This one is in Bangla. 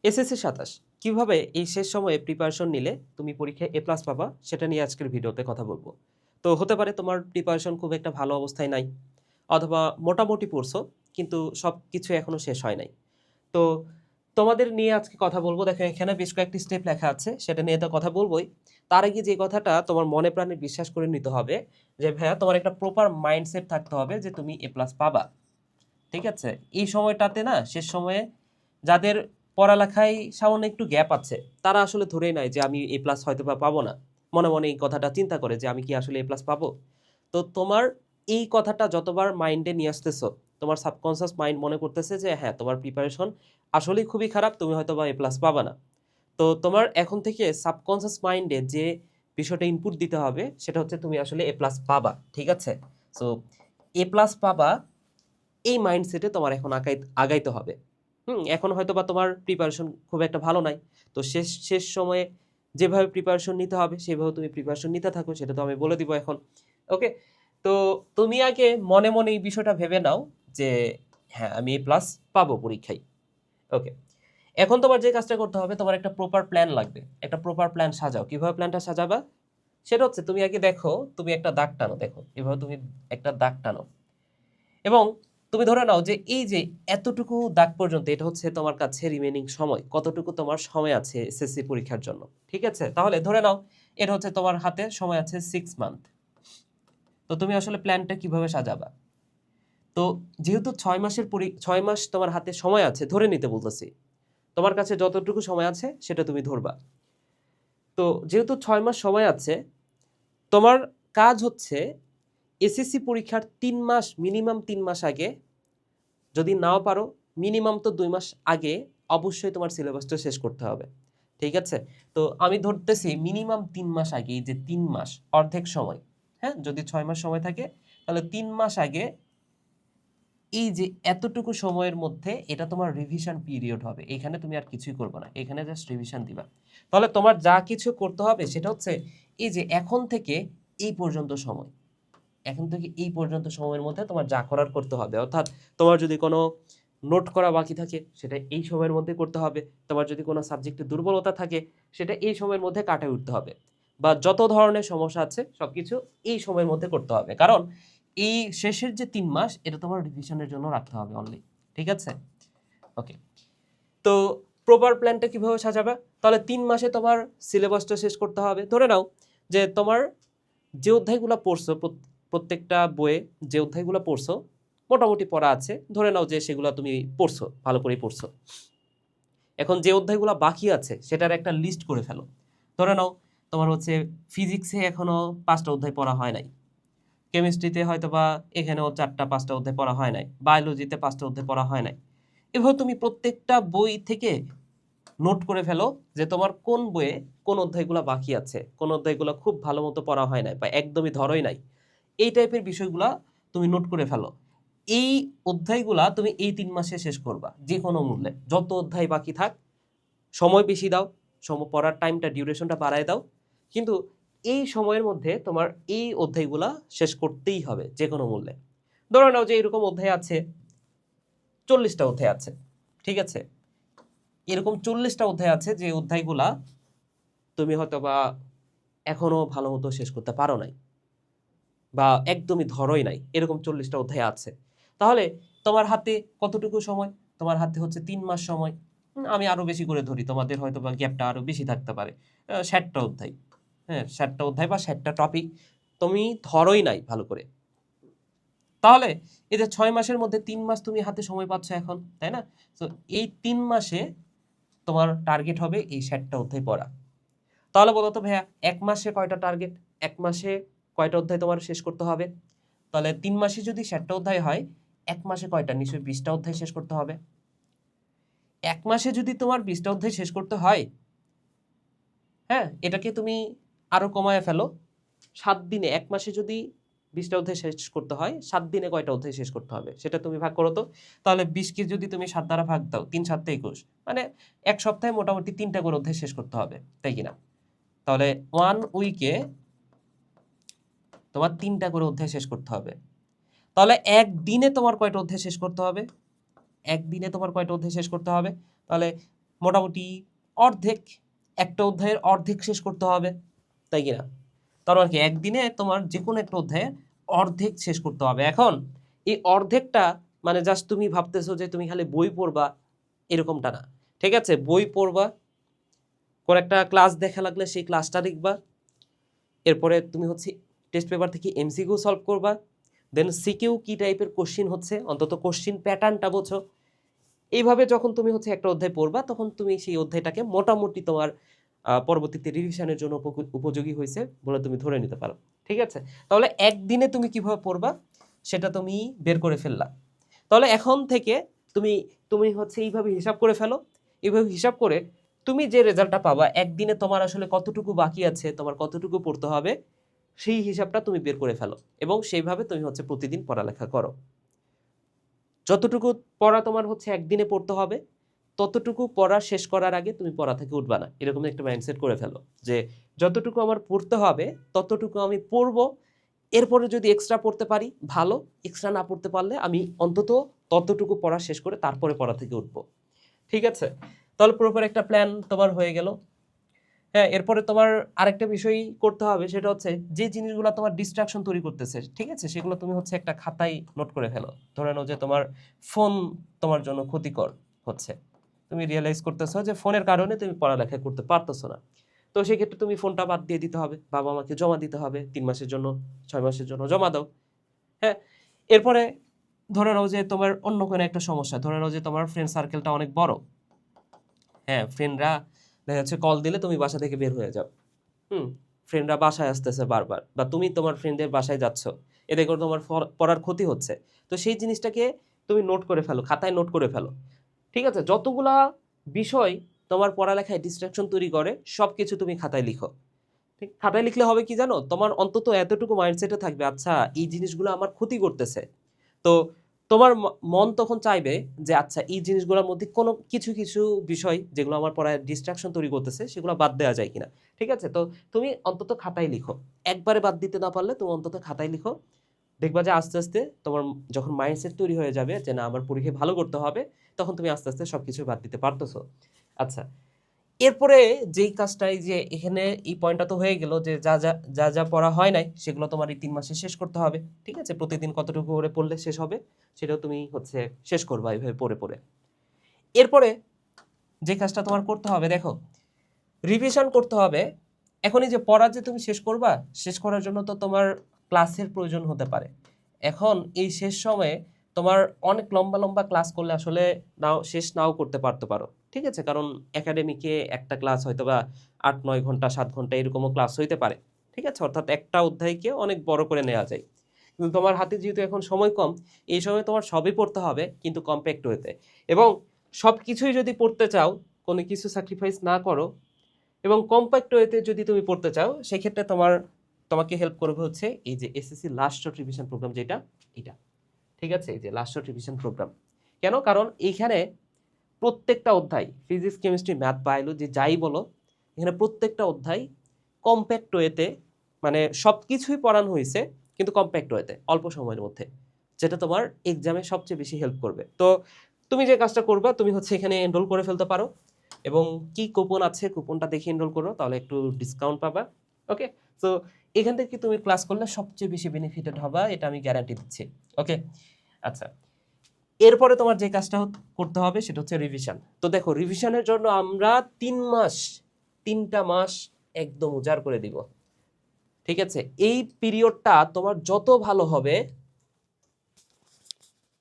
এসএসসি ২৭ কিভাবে এই শেষ সময়ে প্রিপারেশন নিলে তুমি পরীক্ষায় এ প্লাস পাবা সেটা নিয়ে আজকের ভিডিওতে কথা বলবো। তো হতে পারে তোমার প্রিপারেশন খুব একটা ভালো অবস্থায় নাই অথবা মোটামুটি পড়ছো কিন্তু সবকিছু এখনো শেষ হয় নাই। তো তোমাদের নিয়ে আজকে কথা বলবো। দেখো এখানে বেশ কয়েকটি স্টেপ লেখা আছে সেটা নিয়ে তো কথা বলবোই। তার আগে যে কথাটা তোমার মনে প্রাণে বিশ্বাস করে নিতে হবে যে ভাইয়া তোমার একটা প্রপার মাইন্ডসেট থাকতে হবে যে তুমি এ প্লাস পাবা। ঠিক আছে? এই সময়টাতে না শেষ সময়ে যাদের পড়ালেখায় সামান্য একটু গ্যাপ আছে, তারা আসলে ধরেই নেয় যে আমি এ প্লাস হয়তোবা পাবো না। মনে, মনে এই কথাটা চিন্তা করে যে আমি কি আসলে এ প্লাস পাবো? তো তোমার এই কথাটা যতবার মাইন্ডে নিয়ে আসতেছো, তোমার সাবকনসিয়াস মাইন্ড মনে করতেছে যে হ্যাঁ, তোমার প্রিপারেশন আসলেই খুবই খারাপ, তুমি হয়তোবা এ প্লাস পাবা না। তো তোমার এখন থেকে সাবকনসিয়াস মাইন্ডে যে বিষয়টা ইনপুট দিতে হবে সেটা হচ্ছে তুমি আসলে এ প্লাস পাবা। ঠিক আছে? সো এ প্লাস পাবা এই মাইন্ডসেটে তোমার এখন আগাইতে হবে। এখন হয়তোবা তোমার প্রিপারেশন খুব একটা ভালো নাই। তো শেষ শেষ সময়ে যেভাবে প্রিপারেশন নিতে হবে সেভাবে তুমি প্রিপারেশন নিতে থাকো, সেটা তো আমি বলে দিব এখন। ওকে? তো তুমি আগে মনে, মনে এই বিষয়টা ভেবে নাও যে হ্যাঁ, আমি A+ পাবো পরীক্ষায়। ওকে। এখন তোমার যে কাজটা করতে হবে তোমার একটা প্রপার প্ল্যান লাগবে। একটা প্রপার প্ল্যান সাজাও। কিভাবে প্ল্যানটা সাজাবা? সেটা হচ্ছে তুমি আগে দেখো, তুমি একটা দাগ টানো দেখো। এভাবে তুমি একটা দাগ টানো। এবং তুমি ধরে নাও যে এই যে এতটুকু দাগ পর্যন্ত এটা হচ্ছে তোমার কাছে রিমেইনিং সময়। কতটুকু তোমার সময় আছে এসএসসি পরীক্ষার জন্য। ঠিক আছে? তাহলে ধরে নাও এটা হচ্ছে তোমার হাতে সময় আছে 6 মান্থ। তো তুমি আসলে প্ল্যানটা কিভাবে সাজাবা? তো যেহেতু ৬ মাস তোমার হাতে সময় আছে ধরে নিতে বলতেছি। তোমার কাছে যতটুকু সময় আছে সেটা তুমি ধরবা। তো যেহেতু ৬ মাস সময় আছে, তোমার কাজ হচ্ছে এসএসসি পরীক্ষার ৩ মাস মিনিমাম ৩ মাস আগে, যদি নাও পারো মিনিমাম তো ২ মাস আগে অবশ্যই তোমার সিলেবাসটা শেষ করতে হবে। ঠিক আছে? তো আমি ধরতেছি মিনিমাম ৩ মাস আগে, এই যে ৩ মাস অর্ধেক সময়, হ্যাঁ? যদি ৬ মাস সময় থাকে তাহলে ৩ মাস আগে এই যে এতটুকু সময়ের মধ্যে এটা তোমার রিভিশন পিরিয়ড হবে। এখানে তুমি আর কিছুই করবে না। এখানে জাস্ট রিভিশন দিবা। তাহলে তোমার যা কিছু করতে হবে সেটা হচ্ছে এই যে এখন থেকে এই পর্যন্ত সময়। এখন থেকে এই পর্যন্ত সময়ের মধ্যে তোমার যা করার করতে হবে। অর্থাৎ তোমার যদি কোনো নোট করা বাকি থাকে সেটা এই সময়ের মধ্যে করতে হবে। তোমার যদি কোনো সাবজেক্টে দুর্বলতা থাকে সেটা এই সময়ের মধ্যে কাটিয়ে উঠতে হবে। বা যত ধরনের সমস্যা আছে সবকিছু এই সময়ের মধ্যে করতে হবে। কারণ এই শেষের যে ৩ মাস এটা তোমার রিভিশনের জন্য রাখতে হবে অনলি। ঠিক আছে? ওকে। তো প্রপার প্ল্যানটা কিভাবে সাজাবে? তাহলে ৩ মাসে তোমার সিলেবাসটা শেষ করতে হবে। ধরে নাও যে তোমার যে অধ্যায়গুলা পড়ছো প্রত্যেকটা বইয়ে যে অধ্যায়গুলা পড়ছো মোটামুটি পড়া আছে। ধরে নাও যে সেগুলা তুমি পড়ছো, ভালো করেই পড়ছো। এখন যে অধ্যায়গুলা বাকি আছে সেটার একটা লিস্ট করে ফেলো। ধরে নাও তোমার হচ্ছে ফিজিক্সে এখনো ৫ টা অধ্যায় পড়া হয় নাই। কেমিস্ট্রিতে হয়তোবা এখানেও ৪ টা ৫ টা অধ্যায় পড়া হয় নাই। বায়োলজিতে ৫ টা অধ্যায় পড়া হয় নাই। এভাবে তুমি প্রত্যেকটা বই থেকে নোট করে ফেলো যে তোমার কোন বইয়ে কোন অধ্যায়গুলো বাকি আছে, কোন অধ্যায়গুলো খুব ভালো মতো পড়া হয় নাই বা একদমই ধরোই নাই। এই টাইপের বিষয়গুলা তুমি নোট করে ফেলো। এই অধ্যায়গুলা তুমি এই ৩ মাসে শেষ করবা যে কোনো মূল্যে। যত অধ্যায় বাকি থাক, সময় বেশি দাও, পড়ার টাইমটা ডিউরেশনটা বাড়ায় দাও। কিন্তু এই সময়ের মধ্যে তোমার এই অধ্যায়গুলা শেষ করতেই হবে যে কোনো মূল্যে। ধরে নাও যে এরকম অধ্যায় আছে ৪০ টা অধ্যায় আছে। ঠিক আছে? এরকম ৪০ টা অধ্যায় আছে যে অধ্যায়গুলা তুমি হয়তোবা এখনো ভালোমতো শেষ করতে পারো নাই বা একদমই ধরোই নাই। এরকম ৪০ টা অধ্যায় আছে। তাহলে তোমার হাতে কতটুকু সময়? তোমার হাতে হচ্ছে ৩ মাস সময়। আমি আরো বেশি করে ধরি। তোমাদের হয়তোবা গ্যাপটা আরো বেশি থাকতে পারে। ৬০ টা অধ্যায়। হ্যাঁ? ৬০ টা অধ্যায় বা ৬০ টা টপিক তুমি ধরোই নাই ভালো করে। তাহলে এই যে ৬ মাসের মধ্যে ৩ মাস তুমি হাতে সময় পাচ্ছ এখন, তাই না? সো এই ৩ মাসে তোমার টার্গেট হবে এই ৬০ টা অধ্যায় পড়া। তাহলে বলো তো ভাইয়া ১ মাসে কয়টা টার্গেট? ১ মাসে কয়টা অধ্যায় তোমার শেষ করতে হবে? তাহলে ৩ মাসে যদি ৬০ টা অধ্যায় হয়, ১ মাসে কয়টা? নিশ্চয়ই ২০ টা অধ্যায় শেষ করতে হবে। ১ মাসে যদি তোমার ২০ টা অধ্যায় শেষ করতে হয়, হ্যাঁ? এটাকে তুমি আরো কমায় ফেলো। ৭ দিনে ১ মাসে যদি ২০ টা অধ্যায় শেষ করতে হয়, ৭ দিনে কয়টা অধ্যায় শেষ করতে হবে? সেটা তুমি ভাগ করো তো। তাহলে ২০ কে যদি তুমি ৭ দ্বারা ভাগ দাও, ৩ ৭ টা ২১। মানে ১ সপ্তাহে মোটামুটি ৩ টা করে অধ্যায় শেষ করতে হবে। তাই কিনা? তাহলে 1 উইকে তোমার ৩ টা করে অধ্যায় শেষ করতে হবে। তাহলে ১ দিনে তোমার কয়টা অধ্যায় শেষ করতে হবে? ১ দিনে তোমার কয়টা অধ্যায় শেষ করতে হবে? তাহলে মোটামুটি অর্ধেক, একটা অধ্যায়ের অর্ধেক শেষ করতে হবে, তাই কিনা? তার মানে কি একদিনে তোমার যে কোনো একটা অধ্যায়ের অর্ধেক শেষ করতে হবে। এখন এই অর্ধেকটা মানে জাস্ট তুমি ভাবতেছো যে তুমি খালি বই পড়বা, এরকমটা না। ঠিক আছে, বই পড়বা, কোন একটা ক্লাস দেখা লাগলে সেই ক্লাসটা দেখবা, এরপরে তুমি হচ্ছে টেস্ট পেপার থেকে এমসিকিউ সলভ করবা, দেন সিকিউ কি টাইপের কোশ্চিন হচ্ছে অন্তত কোশ্চিন প্যাটার্নটা বোঝো। এইভাবে যখন তুমি হচ্ছে একটা অধ্যায় পড়বা তখন তুমি সেই অধ্যায়টাকে মোটামুটি তোমার পরবর্তীতে রিভিশনের জন্য উপযোগী হয়েছে বলে তুমি ধরে নিতে পারো। ঠিক আছে, তাহলে একদিনে তুমি কিভাবে পড়বা সেটা তুমি বের করে ফেললা। তাহলে এখন থেকে তুমি তুমি হচ্ছে এইভাবে হিসাব করে ফেলো। এইভাবে হিসাব করে তুমি যে রেজাল্টটা পাবা একদিনে তোমার আসলে কতটুকু বাকি আছে, তোমার কতটুকু পড়তে হবে, সেই হিসাবটা তুমি বের করে ফেলো এবং সেইভাবে তুমি হচ্ছে প্রতিদিন পড়ালেখা করো। যতটুকু পড়া তোমার হচ্ছে একদিনে পড়তে হবে, ততটুকু পড়া শেষ করার আগে তুমি পড়া থেকে উঠবা না, এরকম একটা মাইন্ডসেট করে ফেলো যে যতটুকু আমার পড়তে হবে ততটুকু আমি পড়বো, এরপরে যদি এক্সট্রা পড়তে পারি ভালো, এক্সট্রা না পড়তে পারলে আমি অন্তত ততটুকু পড়া শেষ করে তারপরে পড়া থেকে উঠবো। ঠিক আছে, তাহলে প্রপার একটা প্ল্যান তোমার হয়ে গেল। হ্যাঁ, এরপরে তোমার আরেকটা বিষয় করতে হবে, সেটা হচ্ছে যে জিনিসগুলো তোমার ডিস্ট্রাকশন তৈরি করতেছে, ঠিক আছে, সেগুলো তুমি হচ্ছে একটা খাতায় নোট করে ফেলো। ধরে নাও যে তোমার ফোন তোমার জন্য ক্ষতিকর হচ্ছে, তুমি রিয়েলাইজ করতেছো যে ফোনের কারণে তুমি পড়ালেখা করতে পারতেছো না, তো সেক্ষেত্রে তুমি ফোনটা বাদ দিয়ে দিতে হবে, বাবা মাকে জমা দিতে হবে 3 মাসের জন্য, 6 মাসের জন্য জমা দাও। হ্যাঁ, এরপরে ধরে নাও যে তোমার অন্য কোনো একটা সমস্যা, ধরে নাও যে তোমার ফ্রেন্ড সার্কেলটা অনেক বড়। হ্যাঁ, ফ্রেন্ডরা দেখা যাচ্ছে কল দিলে তুমি বাসা থেকে বের হয়ে যাও। ফ্রেন্ডরা বাসায় আসতেছে বারবার, বা তুমি তোমার ফ্রেন্ডের বাসায় যাচ্ছ, এতে করে তোমার পড়ার ক্ষতি হচ্ছে। তো সেই জিনিসটাকে তুমি নোট করে ফেলো, খাতায় নোট করে ফেলো। ঠিক আছে, যতগুলা বিষয় তোমার পড়ালেখায় ডিস্ট্রাকশন তৈরি করে সব কিছু তুমি খাতায় লিখো। ঠিক, খাতায় লিখলে হবে কি জানো, তোমার অন্তত এতটুকু মাইন্ডসেটে থাকবে, আচ্ছা এই জিনিসগুলো আমার ক্ষতি করতেছে। তো তোমার মন তখন চাইবে যে আচ্ছা এই জিনিসগুলোর মধ্যে কোনো কিছু কিছু বিষয় যেগুলো আমার পড়ায় ডিস্ট্রাকশন তৈরি করতেছে সেগুলো বাদ দেওয়া যায় কিনা। ঠিক আছে, তো তুমি অন্তত খাতায় লিখো, একবারে বাদ দিতে না পারলে তুমি অন্তত খাতায় লিখো। দেখবা যে আস্তে আস্তে তোমার যখন মাইন্ডসেট তৈরি হয়ে যাবে যে না আমার পরীক্ষায় ভালো করতে হবে, তখন তুমি আস্তে আস্তে সবকিছু বাদ দিতে পারতেছো। আচ্ছা, এরপরে যেই কাজটাই যে এখানে এই পয়েন্টটা তো হয়ে গেল যে যা যা যা যা পড়া হয় নাই সেগুলো তোমার এই 3 মাসে শেষ করতে হবে। ঠিক আছে, প্রতিদিন কতটুকু করে পড়লে শেষ হবে সেটাও তুমি হচ্ছে শেষ করবা এইভাবে পড়ে পড়ে। এরপরে যে কাজটা তোমার করতে হবে, দেখো, রিভিশন করতে হবে। এখন এই যে পড়া যে তুমি শেষ করবা, শেষ করার জন্য তো তোমার ক্লাসের প্রয়োজন হতে পারে। এখন এই শেষ সময়ে তোমার অনেক লম্বা লম্বা ক্লাস করলে আসলে শেষ নাও করতে পারো। ঠিক আছে, কারণ একাডেমিকে একটা ক্লাস হয়তো বা 8-9 ঘন্টা 7 ঘন্টা এরকমও ক্লাস হইতে পারে। ঠিক আছে, অর্থাৎ একটা অধ্যায়কে অনেক বড় করে নেওয়া যায়। কিন্তু তোমার হাতে যেহেতু এখন সময় কম, এই সময় তোমার সবই পড়তে হবে কিন্তু কম্প্যাক্ট ওয়েতে। এবং সব কিছুই যদি পড়তে চাও, কোনো কিছু স্যাক্রিফাইস না করো এবং কম্প্যাক্ট ওয়েতে যদি তুমি পড়তে চাও, সেক্ষেত্রে তোমাকে হেল্প করবে হচ্ছে এই যে SSC last shot revision program, যেটা এটা। ঠিক আছে, এই যে লাস্ট শট রিভিশন প্রোগ্রাম। কেন? কারণ এইখানে প্রত্যেকটা অধ্যায়, ফিজিক্স কেমিস্ট্রি ম্যাথ বায়োলজি যাই বলো, এখানে প্রত্যেকটা অধ্যায় কম্প্যাক্ট ওয়েতে, মানে সব কিছুই পড়ানো হয়েছে কিন্তু কম্প্যাক্ট ওয়েতে অল্প সময়ের মধ্যে, যেটা তোমার এক্সামে সবচেয়ে বেশি হেল্প করবে। তো তুমি যে কাজটা করবা, তুমি হচ্ছে এখানে এনরোল করে ফেলতে পারো এবং কি কুপন আছে কুপনটা দেখে এনরোল করো, তাহলে একটু ডিসকাউন্ট পাবা। ওকে, সো এখান থেকে তুমি ক্লাস করলে সবচেয়ে বেশি বেনিফিটেড হবা, এটা আমি গ্যারান্টি দিচ্ছি। ওকে, আচ্ছা, এরপরে তোমার যে কাজটা করতে হবে সেটা হচ্ছে রিভিশন। তো দেখো, রিভিশনের জন্য আমরা 3 মাস, 3টা মাস একদম উজাড় করে দিব। ঠিক আছে, এই পিরিয়ডটা তোমার যত ভালো হবে